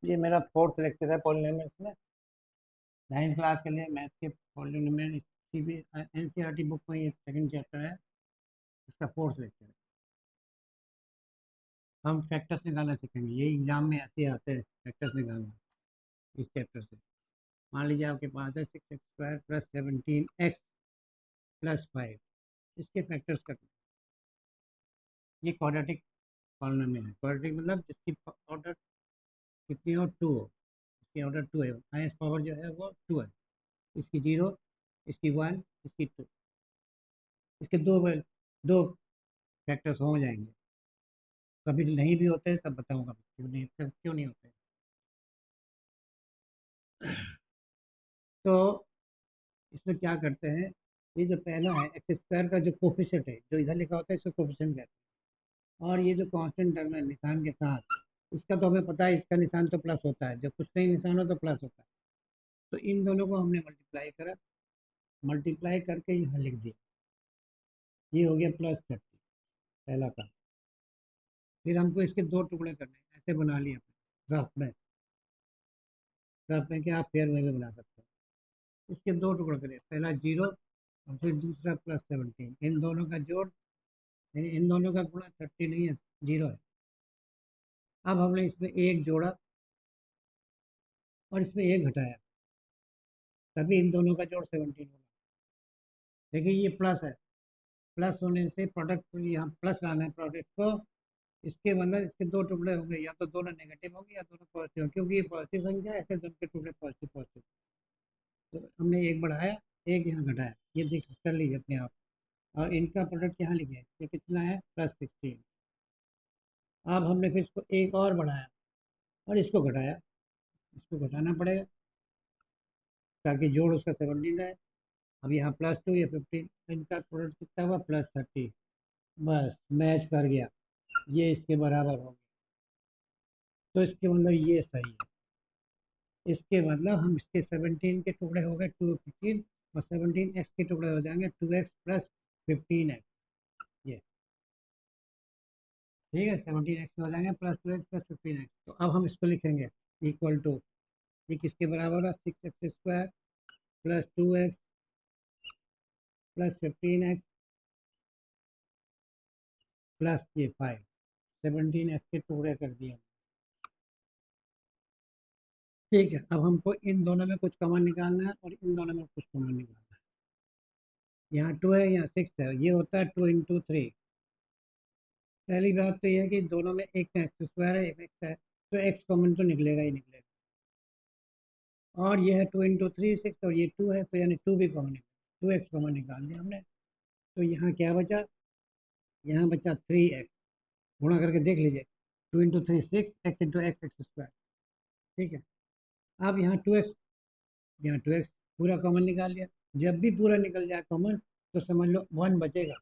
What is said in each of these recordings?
ये मेरा fourth lecture है पॉलिनोमियल्स में। 9th क्लास के लिए मैथ के पॉलिनोमियल एनसीईआरटी बुक में ये सेकंड चैप्टर है, इसका फोर्थ लेक्चर है। हम फैक्टर्स निकालना सीखेंगे, ये एग्जाम में ऐसे आते हैं फैक्टर्स निकालना इस चैप्टर से। मान लीजिए आपके पास है 6x² प्लस 17x प्लस 5, इसके फैक्टर्स करना। ये क्वाड्रेटिक पॉलिनोमियल है। क्वाड्रेटिक मतलब जिसकी ऑर्डर कितनी हो, 2 हो। इसकी ऑर्डर 2 है, हाईएस्ट पावर जो है वो 2 है। इसकी 0, इसकी 1, इसकी 2, इसके दो फैक्टर्स हो जाएंगे। कभी नहीं भी होते तब बताऊंगा क्यों नहीं होते। तो इसमें क्या करते हैं, ये जो पहला है एक्स स्क्वायर का जो कोफिशिएंट है, जो इधर लिखा होता है इसको कोफिशिएंट कहते हैं। और ये जो कांस्टेंट टर्म है निशान के साथ, इसका तो हमें पता है, इसका निशान तो प्लस होता है, जब कुछ नहीं निशान हो तो प्लस होता है। तो इन दोनों को हमने मल्टीप्लाई करा, मल्टीप्लाई करके यहाँ लिख दिया, ये हो गया +30 पहला का। फिर हमको इसके दो टुकड़े करने हैं, ऐसे बना लिया रफ में। रफ में क्या, आप फेयर में भी बना सकते हैं। इसके दो टुकड़े करें, पहला 0 और फिर दूसरा +17। इन दोनों का जोड़ यानी इन दोनों का गुणा 30 नहीं है, 0 है। अब हमने इसमें एक जोड़ा और इसमें एक घटाया, तभी इन दोनों का जोड़ 17 होगा। देखिए ये प्लस है, प्लस होने से प्रोडक्ट यहाँ प्लस लाना है प्रोडक्ट को। इसके मतलब इसके दो टुकड़े होंगे, या तो दोनों नेगेटिव होंगे या दोनों पॉजिटिव होंगे, क्योंकि ये पॉजिटिव संख्या है, ऐसे दोनों के टुकड़े पॉजिटिव पॉजिटिव। तो हमने एक बढ़ाया, एक यहाँ घटाया, ये देख कर लीजिए अपने आप। और इनका प्रोडक्ट यहाँ लिखे, ये कितना है, +16। अब हमने फिर इसको एक और बढ़ाया और इसको घटाया, इसको घटाना पड़ेगा ताकि जोड़ उसका 17 है। अब यहाँ +2, ये 15, इनका प्रोडक्ट कितना हुआ, +30। बस मैच कर गया, ये इसके बराबर हो गया। तो इसके मतलब ये सही है। इसके मतलब हम इसके 17 के टुकड़े हो गए 2 15, और 17x के टुकड़े हो जाएंगे 2x प्लस 15x। ये ठीक है, 17x हो जाएंगे +2x प्लस 15x। तो अब हम इसको लिखेंगे इक्वल टू, ये किसके बराबर है, 6x² plus 2x plus 15x plus ये 5। 17x के टुकड़े कर दिए। ठीक है, अब हमको इन दोनों में कुछ कॉमन निकालना है और इन दोनों में कुछ कॉमन निकालना है। यहाँ 2 है, यहाँ 6 है, ये होता है 2 × 3। पहली बात तो यह है कि दोनों में एक x² है, एक x है, तो x कॉमन तो निकलेगा ही निकलेगा। और ये है 2 × 3 6, और ये 2 है, तो यानी 2 भी कॉमन निकलेगा, 2x कॉमन निकाल दिया हमने। तो यहाँ क्या बचा, यहाँ बचा 3x। गुणा करके देख लीजिए, 2 × 3 6, x × x² ठीक है। अब यहाँ 2x, यहाँ 2x पूरा कॉमन निकाल लिया। जब भी पूरा निकल जाए कॉमन, तो समझ लो 1 बचेगा,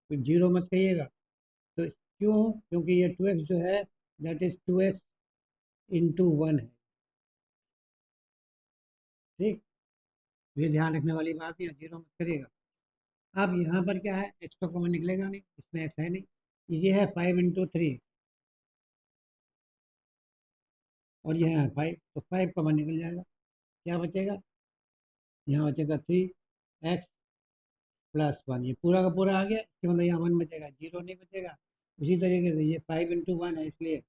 तो 0 मत कहिएगा। तो क्यों, क्योंकि ये 2x जो है दैट इज 2x × 1 है। ठीक, ये ध्यान रखने वाली बात है, 0 मत करिएगा। अब यहाँ पर क्या है, x तो कॉमन निकलेगा नहीं, इसमें x है नहीं। ये है 5 × 3 और ये है 5, तो 5 कॉमन निकल जाएगा। क्या बचेगा, यहाँ बचेगा 3x प्लस 1। ये पूरा का पूरा आ गया, इसके मतलब यहाँ 1 बचेगा, 0 नहीं बचेगा। उसी तरीके से ये 5 × 1 है, इसलिए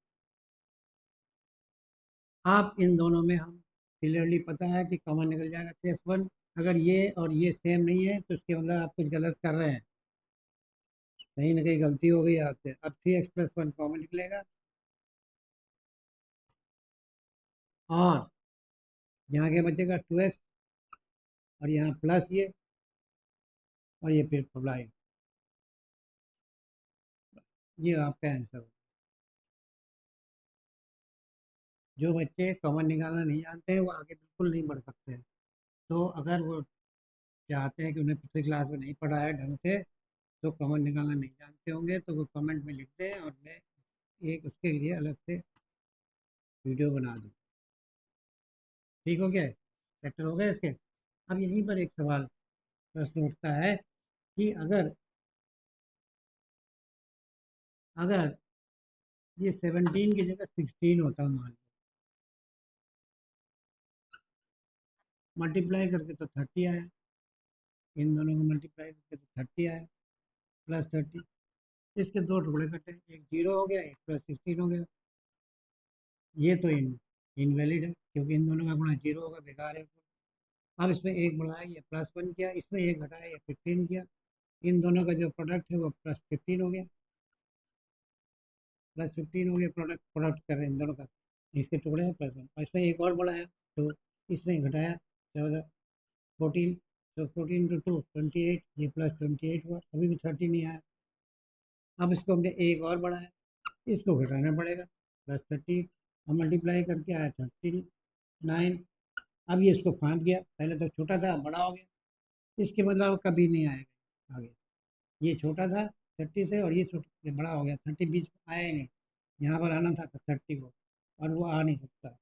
आप इन दोनों में हम क्लियरली पता है कि कॉमन निकल जाएगा 3x1। अगर ये और ये सेम नहीं है तो इसके मतलब आप कुछ गलत कर रहे हैं, कहीं ना कहीं गलती हो गई आपसे। अब 3x + 1 कॉमन निकलेगा, और यहाँ क्या बचेगा, 2x, और यहाँ प्लस ये, और ये फिर प्लस। ये आपका आंसर। जो बच्चे कॉमन निकालना नहीं जानते हैं वो आगे बिल्कुल नहीं बढ़ सकते हैं। तो अगर वो चाहते हैं कि उन्हें पिछली क्लास में नहीं पढ़ाया ढंग से, तो कॉमन निकालना नहीं जानते होंगे, तो वो कमेंट में लिख दें और मैं एक उसके लिए अलग से वीडियो बना दूँ। ठीक हो गया है, चैप्टर हो गया इसके। अब यहीं पर एक सवाल प्रश्न उठता है कि अगर अगर ये 17 की जगह 16 होता मान लो, मल्टीप्लाई करके तो 30 आया, इन दोनों को मल्टीप्लाई करके तो 30 आया, प्लस 30। इसके दो टुकड़े कटे, एक 0 हो गया, एक प्लस 16 हो गया। ये तो इनवैलिड है, क्योंकि इन दोनों का गुणा 0 होगा, बेकार है। अब इसमें एक बढ़ाया, ये +1 किया, इसमें एक घटाया, ये 15 किया। इन दोनों का जो प्रोडक्ट है वो +15 हो गया, +15 हो गया। प्रोडक्ट प्रोडक्ट कर रहे हैं इन दोनों का, इसके टुकड़े हैं +1, और इसमें एक और बढ़ाया तो इसमें घटाया 14, 14। तो 14 × 2 28, ये +28 हुआ, अभी भी 30 नहीं आया। अब इसको हमने एक और बढ़ाया, इसको घटाना पड़ेगा, +30, और मल्टीप्लाई करके आया 39। अब ये इसको फाँद गया, पहले तो छोटा था, बड़ा हो गया, इसके बदलाव कभी नहीं आएगा आगे। ये छोटा था 30 से, और ये छोटा, ये बड़ा हो गया, 30 बीच में आया ही नहीं, यहाँ पर आना था 30 को, और वो आ नहीं सकता।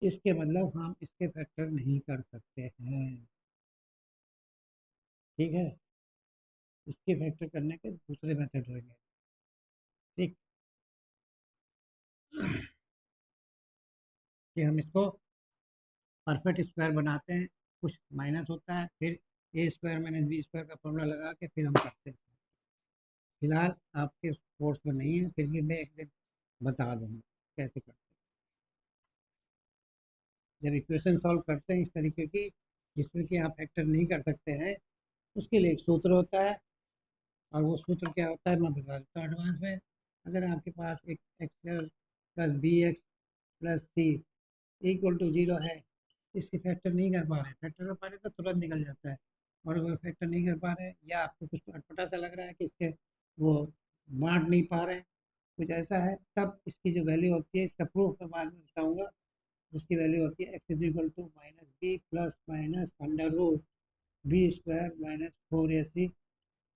इसके मतलब हम इसके फैक्टर नहीं कर सकते हैं। ठीक है, इसके फैक्टर करने के दूसरे मेथड होंगे। ठीक, कि हम इसको परफेक्ट स्क्वायर बनाते हैं, कुछ माइनस होता है, फिर a² - b² का फॉर्मूला लगा के फिर हम करते हैं। फिलहाल आपके कोर्स में नहीं है, फिर भी मैं एक दिन बता दूंगा कैसे करते हैं। जब इक्वेशन सॉल्व करते हैं इस तरीके की, जिसमें कि आप फैक्टर नहीं कर सकते हैं, उसके लिए एक सूत्र होता है, और वो सूत्र क्या होता है मैं बता देता हूँ एडवांस में। अगर आपके पास एक x plus b x plus c equal to 0 है, इसकी फैक्टर नहीं कर पा रहे, फैक्टर कर पा रहे तो तुरंत निकल जाता है, और अगर फैक्टर नहीं कर पा रहे, या आपको कुछ अटपटा सा लग रहा है कि इसके वो बांट नहीं पा रहे, कुछ ऐसा है, तब इसकी जो वैल्यू होती है, इसका प्रूफ मैं बाद में बताऊँगा, उसकी वैल्यू होती है x = -b + -√b² - 4ac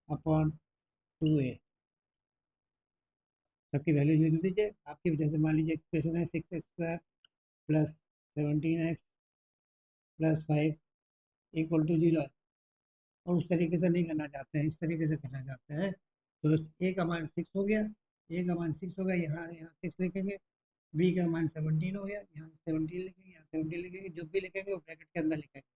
upon 2a। सबकी वैल्यू लिख दीजिए। आपकी वजह से मान लीजिए इक्वेशन है 6x² plus 17x plus 5 equal to 0 है, और उस तरीके से नहीं करना चाहते हैं, इस तरीके से करना चाहते हैं। तो ए का मान 6 हो गया, ए का मान 6 हो गया, यहाँ यहाँ 6 लिखेंगे, बी का मान 17 हो गया, यहाँ 17 लिखेंगे, यहाँ 17 लिखेंगे, जो भी लिखेंगे वो ब्रैकेट के अंदर लिखेंगे।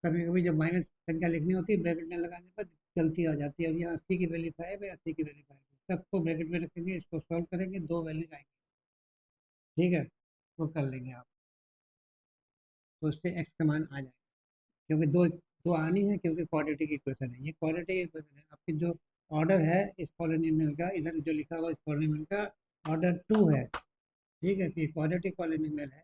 कभी कभी जब माइनस संख्या लिखनी होती है, ब्रैकेट में लगाने पर गलती आ जाती है, और यहाँ 80 की वैल्यू 5 है, 80 की वैल्यू 5 है, सबको ब्रैकेट में रखेंगे, इसको सॉल्व करेंगे, दो वैल्यू आएंगे। ठीक है, वो कर लेंगे आप, तो उससे एक्स का मान आ जाएगा, क्योंकि दो दो आनी है, क्योंकि क्वाड्रेटिक इक्वेशन है, ये क्वाड्रेटिक इक्वेशन है। आपकी जो ऑर्डर है इस पॉलिनोमियल का, इधर जो लिखा हुआ इस पॉलिनोमियल का ऑर्डर 2 है। ठीक है, तो क्वाड्रेटिक पॉलिनोमियल है,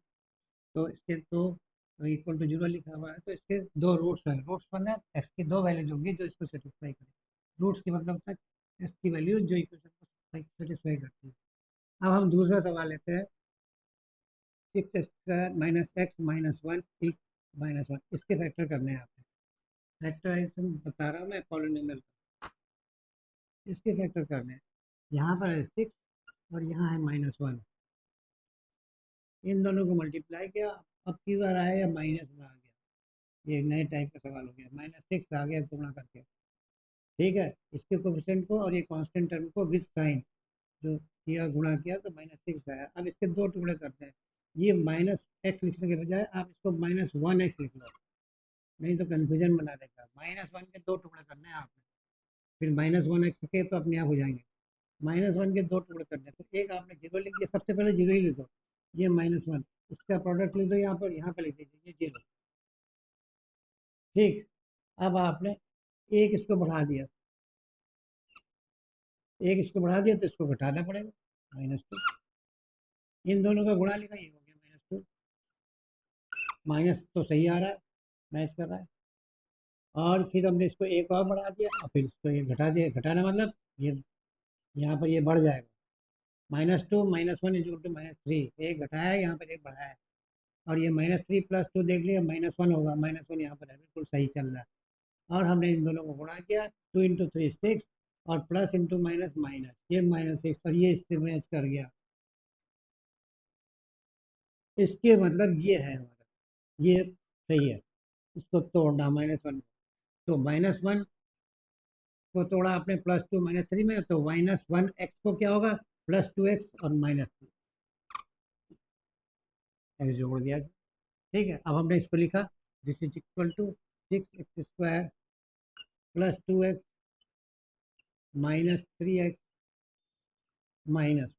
तो इसके दो इक्वल टू 0 लिखा हुआ है, तो इसके दो रूट्स हैं, रूट्स मतलब एक्स की दो वैल्यूज होंगी जो इसको सेटिस्फाई करें। रूट्स की मतलब तक एक्स की वैल्यू जो इक्वेशन को सेटिस्फाई करती है। अब हम दूसरा सवाल लेते हैं, 6x² - x - 1 -1, इसके फैक्टर करने हैं आपने। फैक्टराइजेशन बता रहा हूँ मैं पॉलिनोमियल का, इसके फैक्टर करने हैं। यहाँ पर है 6 और यहाँ है -1, इन दोनों को मल्टीप्लाई किया, अब की बार आया या माइनस में आ गया, ये एक नए टाइप का सवाल हो गया, -6 आ गया गुणा करके। ठीक है, इसके कोफिशिएंट को और ये कांस्टेंट टर्म को विद साइन जो किया, गुणा किया, तो -6 आया। अब इसके दो टुकड़े करते हैं, ये -x लिखने के बजाय आप इसको -1x लिख लो, नहीं तो कन्फ्यूजन बना देगा। -1 के दो टुकड़े करने हैं आपने, फिर -1x के तो अपने आप हो जाएंगे, -1 के दो टुकड़े करने हैं, तो एक आपने 0 लिख दिया, सबसे पहले 0 ही लिख दो, ये -1, इसका प्रोडक्ट लिख दो यहाँ पर लिख दीजिए ये 0। ठीक, अब आपने एक इसको बढ़ा दिया, एक इसको बढ़ा दिया तो इसको घटाना पड़ेगा, -2, इन दोनों का गुणा लिखा, ये हो गया -2, माइनस तो सही आ रहा है, मैच कर रहा है, और फिर हमने इसको एक और बढ़ा दिया, और फिर इसको ये घटा दिया, घटाना मतलब ये यहाँ पर ये बढ़ जाएगा, -2 -1 = -3, एक घटाया है, यहाँ पर एक बढ़ाया है, और ये -3 + 2 देख लिया, -1 होगा, -1 यहाँ पर है, बिल्कुल सही चल रहा है। और हमने इन दोनों को गुणा किया, 2 × 3 6, और प्लस इंटू माइनस माइनस, ये -6, और ये इससे मैच कर गया। इसके मतलब ये है हमारा, ये सही है, इसको तोड़ना -1, तो -1 को तोड़ा आपने +2 -3 में, तो -1x को क्या होगा, +2x और -3 ऐसे जोड़ दिया। ठीक है, अब हमने इसको लिखा, this is equal to 6x² +2x -3x minus,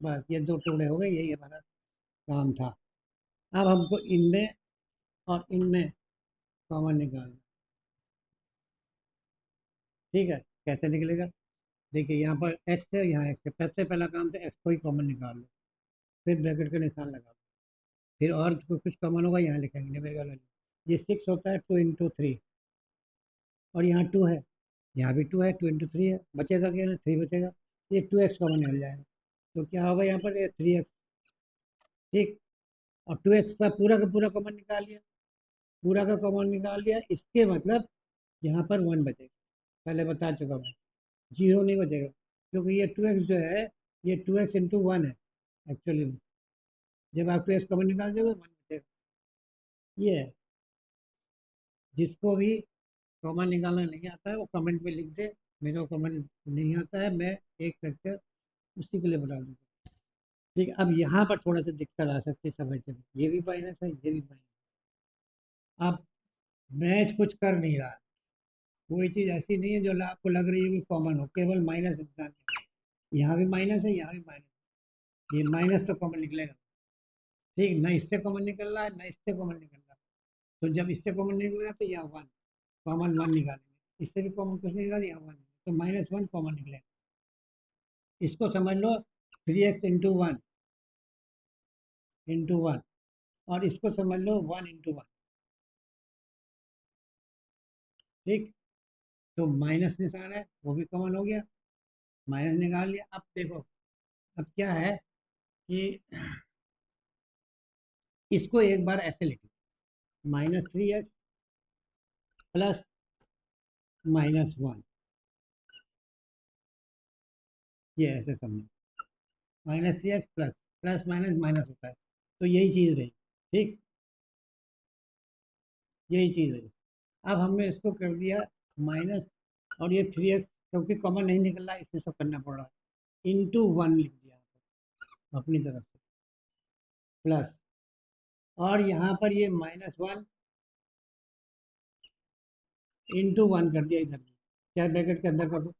बस ये दो टुकड़े हो गए, यही हमारा काम था। अब हमको इनमें और इनमें कॉमन निकालना। ठीक है, कैसे निकलेगा? देखिए यहाँ पर x है, यहाँ x है, सबसे पहला काम तो x को ही कॉमन निकाल लो, फिर ब्रैकेट का निशान लगा लो, फिर और कुछ कॉमन होगा यहाँ लिखेंगे न्यूमेरिकल वैल्यू। ये 6 होता है 2 × 3, और यहाँ 2 है, यहाँ भी 2 है, 2 × 3 है, बचेगा क्या ना, 3 बचेगा, ये 2x कॉमन निकल जाएगा, तो क्या होगा यहाँ पर, ये 3x। ठीक, और 2x का पूरा कॉमन निकाल लिया, पूरा का कॉमन निकाल लिया, इसके मतलब यहाँ पर 1 बचेगा, पहले बता चुका मैं, 0 नहीं बचेगा, क्योंकि ये 2x जो है, ये 2x × 1 है एक्चुअली में। जब आप 2x कॉमन निकाल दोगे 1 बचेगा। ये है, जिसको भी कॉमन निकालना नहीं आता है वो कमेंट में लिख दे, मेरे को कमेंट नहीं आता है, मैं एक लेक्चर उसी के लिए बता दूँगा। ठीक है, अब यहाँ पर थोड़ा सा दिक्कत आ सकती है समझने में, ये भी माइनस है, ये भी माइनस। अब मैच कुछ कर नहीं रहा, कोई चीज़ ऐसी नहीं है जो आपको लग रही है कि कॉमन हो, केवल माइनस इंसान है। यहाँ भी माइनस है, यहाँ भी माइनस है, ये माइनस तो कॉमन निकलेगा। ठीक, ना इससे कॉमन निकल रहा है, ना इससे कॉमन निकल रहा है, तो जब इससे कॉमन निकलेगा तो यहाँ 1, कॉमन 1 निकालेंगे, इससे भी कॉमन कुछ नहीं निकाला, यहाँ 1, तो -1 कॉमन निकलेगा। इसको समझ लो 3x × 1 और इसको समझ लो 1 × 1। ठीक, तो माइनस निशान है, वो भी कॉमन हो गया, माइनस निकाल लिया। अब देखो, अब क्या है कि इसको एक बार ऐसे लिखो, -3x प्लस -1, ये ऐसे समझो, -3x plus plus minus minus होता है, तो यही चीज़ रही। ठीक, यही चीज़ रही। अब हमने इसको कर दिया माइनस, और ये 3x क्योंकि कॉमन नहीं निकल रहा इसलिए सब करना पड़ रहा है, ×1 लिख दिया अपनी तरफ से, प्लस, और यहाँ पर ये -1 ×1 कर दिया इधर, क्या ब्रैकेट के अंदर कर दो,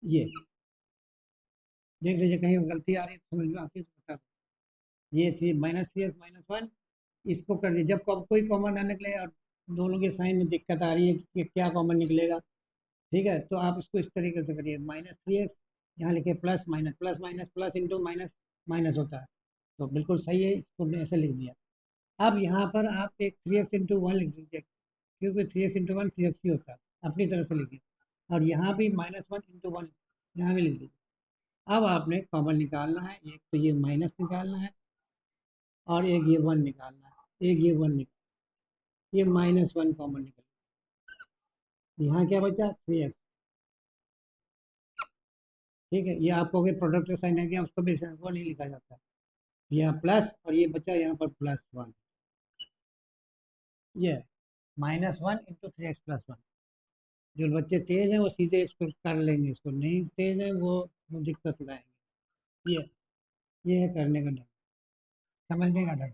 ये देख लीजिए कहीं गलती आ रही है तो समझ में आती है तो बता दो। ये थी -3x -1, इसको कर दिया, जब कोई कॉमन ना निकले और दोनों के साइन में दिक्कत आ रही है कि क्या कॉमन निकलेगा, ठीक है, तो आप इसको इस तरीके से करिए, -3x, यहाँ लिखे plus minus, plus minus plus into minus minus होता है, तो बिल्कुल सही है, इसको मैंने ऐसे लिख दिया। अब यहाँ पर आप एक 3x × 1 लिख दीजिए, क्योंकि 3x × 1 3x ही होता है, अपनी तरफ से लिखिए, और यहाँ भी -1 × 1 यहाँ भी लिख दीजिए। अब आपने कॉमन निकालना है, एक तो ये माइनस निकालना है, और एक ये 1 निकालना है, एक ये 1 निकाल, ये -1 कॉमन निकल, यहाँ क्या बचा 3x। ठीक है, ये आपको अगर प्रोडक्ट का साइन आ गया उसको भी वो नहीं लिखा जाता, यहाँ प्लस और ये बचा यहाँ पर +1, ये -1 × 3x + 1। जो बच्चे तेज हैं वो सीधे इसको कर लेंगे, इसको नहीं तेज है वो दिक्कत लाएंगे। ये है करने का ढंग, समझने का ढंग।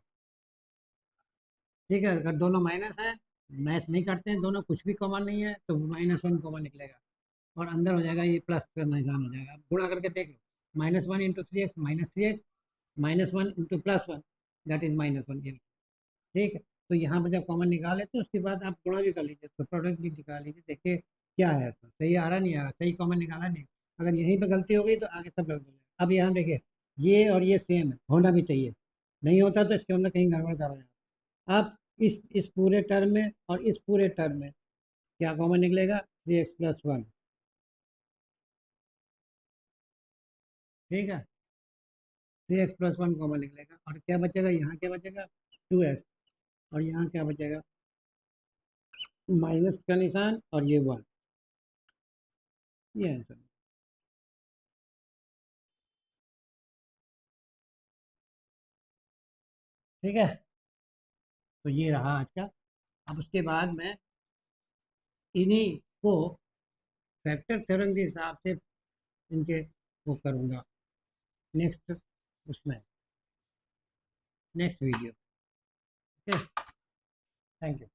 ठीक है, अगर दोनों माइनस है, मैच नहीं करते हैं दोनों, कुछ भी कॉमन नहीं है, तो -1 कॉमन निकलेगा, और अंदर हो जाएगा ये प्लस का निशान हो जाएगा, गुणा करके देख लो, -1 × 3x -3x -1 × +1, दैट इज -1 ये। ठीक है, तो यहाँ पर जब कॉमन निकाले तो उसके बाद आप गुणा भी कर लीजिए, तो प्रोडक्ट भी निकाल लीजिए, देखिए क्या है, तो सही आ रहा नहीं आ रहा, सही कॉमन निकाला नहीं, अगर यहीं पर गलती हो गई तो आगे सब गलत हो जाएगा। अब यहाँ देखिए, ये और ये सेम है, होना भी चाहिए, नहीं होता तो इसके अंदर कहीं गड़बड़ कर रहे हैं आप। इस पूरे टर्म में और इस पूरे टर्म में क्या कॉमन निकलेगा, 3x + 1। ठीक है, 3x + 1 कॉमन निकलेगा, और क्या बचेगा, यहाँ क्या बचेगा 2x, और यहाँ क्या बचेगा, माइनस का निशान और ये 1, ये आंसर। ठीक है, तो ये रहा आज का। अब उसके बाद में इन्हीं को फैक्टर थ्योरम के हिसाब से इनके वो करूँगा नेक्स्ट उसमें, next video. Okay, thank you.